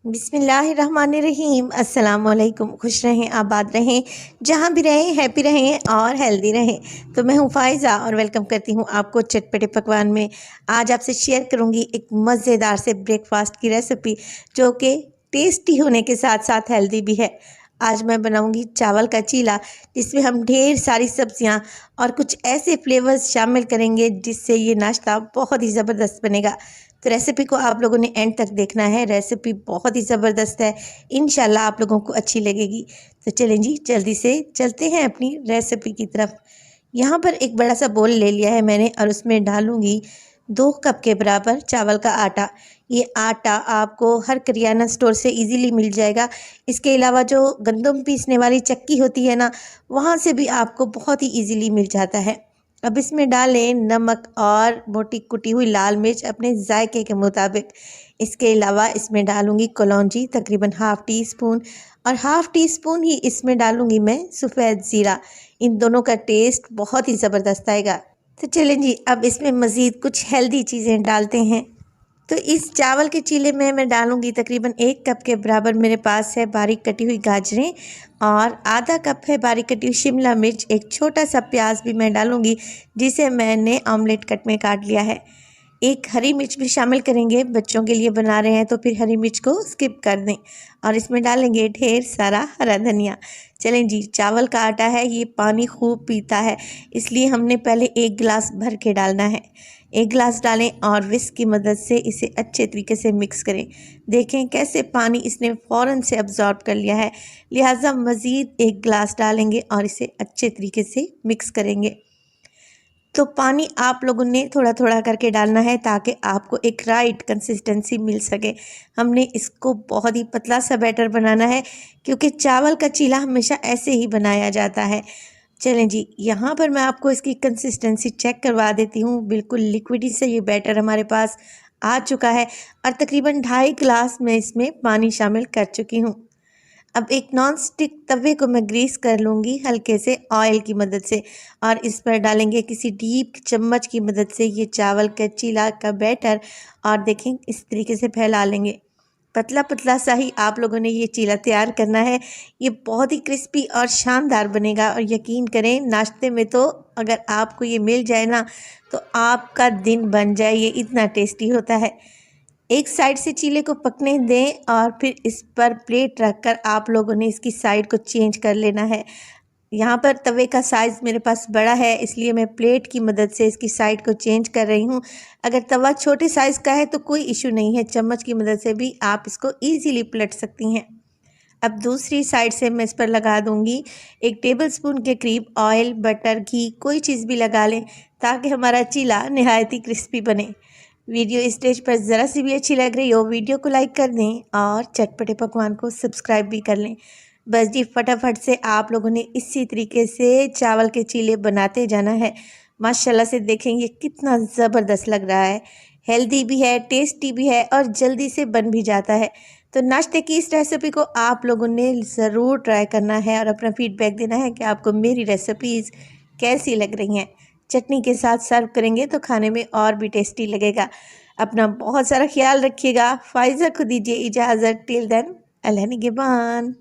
बिस्मिल्लाहिर्रहमानिर्रहीम। अस्सलाम वालेकुम। खुश रहें, आबाद रहें, जहाँ भी रहें हैप्पी रहें और हेल्दी रहें। तो मैं हूँ फ़ाइज़ा और वेलकम करती हूँ आपको चटपटे पकवान में। आज आपसे शेयर करूँगी एक मज़ेदार से ब्रेकफास्ट की रेसिपी जो कि टेस्टी होने के साथ साथ हेल्दी भी है। आज मैं बनाऊंगी चावल का चीला, जिसमें हम ढेर सारी सब्जियां और कुछ ऐसे फ्लेवर्स शामिल करेंगे जिससे ये नाश्ता बहुत ही ज़बरदस्त बनेगा। तो रेसिपी को आप लोगों ने एंड तक देखना है। रेसिपी बहुत ही ज़बरदस्त है, इंशाल्लाह आप लोगों को अच्छी लगेगी। तो चलें जी, जल्दी से चलते हैं अपनी रेसिपी की तरफ। यहाँ पर एक बड़ा सा बोल ले लिया है मैंने और उसमें डालूंगी 2 कप के बराबर चावल का आटा। ये आटा आपको हर करियाना स्टोर से इजीली मिल जाएगा। इसके अलावा जो गंदम पीसने वाली चक्की होती है ना, वहाँ से भी आपको बहुत ही इजीली मिल जाता है। अब इसमें डालें नमक और मोटी कुटी हुई लाल मिर्च अपने जायके के मुताबिक। इसके अलावा इसमें डालूंगी कलौंजी तकरीबन हाफ़ टी स्पून, और हाफ़ टी स्पून ही इसमें डालूंगी मैं सफ़ेद ज़ीरा। इन दोनों का टेस्ट बहुत ही ज़बरदस्त आएगा। तो चलें जी, अब इसमें मज़ीद कुछ हेल्दी चीज़ें डालते हैं। तो इस चावल के चीले में मैं डालूंगी तकरीबन 1 कप के बराबर मेरे पास है बारीक कटी हुई गाजरें, और आधा कप है बारीक कटी हुई शिमला मिर्च। एक छोटा सा प्याज भी मैं डालूंगी जिसे मैंने ऑमलेट कट में काट लिया है। एक हरी मिर्च भी शामिल करेंगे, बच्चों के लिए बना रहे हैं तो फिर हरी मिर्च को स्किप कर दें। और इसमें डालेंगे ढेर सारा हरा धनिया। चलें जी, चावल का आटा है, ये पानी खूब पीता है, इसलिए हमने पहले 1 गिलास भर के डालना है। 1 गिलास डालें और विस्क की मदद से इसे अच्छे तरीके से मिक्स करें। देखें कैसे पानी इसने फ़ौरन से अब्जॉर्ब कर लिया है, लिहाजा मज़ीद 1 गिलास डालेंगे और इसे अच्छे तरीके से मिक्स करेंगे। तो पानी आप लोगों ने थोड़ा थोड़ा करके डालना है ताकि आपको एक राइट कंसिस्टेंसी मिल सके। हमने इसको बहुत ही पतला सा बैटर बनाना है, क्योंकि चावल का चीला हमेशा ऐसे ही बनाया जाता है। चलें जी, यहाँ पर मैं आपको इसकी कंसिस्टेंसी चेक करवा देती हूँ। बिल्कुल लिक्विडी से ये बैटर हमारे पास आ चुका है, और तकरीबन 2.5 गिलास मैं इसमें पानी शामिल कर चुकी हूँ। अब एक नॉन स्टिक तवे को मैं ग्रीस कर लूँगी हल्के से ऑयल की मदद से, और इस पर डालेंगे किसी डीप चम्मच की मदद से ये चावल का चीला का बैटर, और देखें इस तरीके से फैला लेंगे। पतला पतला सा ही आप लोगों ने ये चीला तैयार करना है। ये बहुत ही क्रिस्पी और शानदार बनेगा, और यकीन करें नाश्ते में तो अगर आपको ये मिल जाए ना तो आपका दिन बन जाए, ये इतना टेस्टी होता है। एक साइड से चीले को पकने दें और फिर इस पर प्लेट रखकर आप लोगों ने इसकी साइड को चेंज कर लेना है। यहाँ पर तवे का साइज़ मेरे पास बड़ा है, इसलिए मैं प्लेट की मदद से इसकी साइड को चेंज कर रही हूँ। अगर तवा छोटे साइज़ का है तो कोई इशू नहीं है, चम्मच की मदद से भी आप इसको ईज़िली पलट सकती हैं। अब दूसरी साइड से मैं इस पर लगा दूँगी 1 टेबलस्पून के करीब ऑयल, बटर, घी, कोई चीज़ भी लगा लें ताकि हमारा चीला नहायत ही क्रिस्पी बने। वीडियो इस स्टेज पर ज़रा सी भी अच्छी लग रही हो, वीडियो को लाइक कर दें और चटपटे पकवान को सब्सक्राइब भी कर लें। बस जी, फटाफट से आप लोगों ने इसी तरीके से चावल के चीले बनाते जाना है। माशाल्लाह से देखेंगे कितना ज़बरदस्त लग रहा है, हेल्दी भी है, टेस्टी भी है और जल्दी से बन भी जाता है। तो नाश्ते की इस रेसिपी को आप लोगों ने ज़रूर ट्राई करना है और अपना फीडबैक देना है कि आपको मेरी रेसिपीज़ कैसी लग रही हैं। चटनी के साथ सर्व करेंगे तो खाने में और भी टेस्टी लगेगा। अपना बहुत सारा ख्याल रखिएगा। फ़ाइज़ा को दीजिए इजाज़त। टिल देन, अल्लाह निगहबान।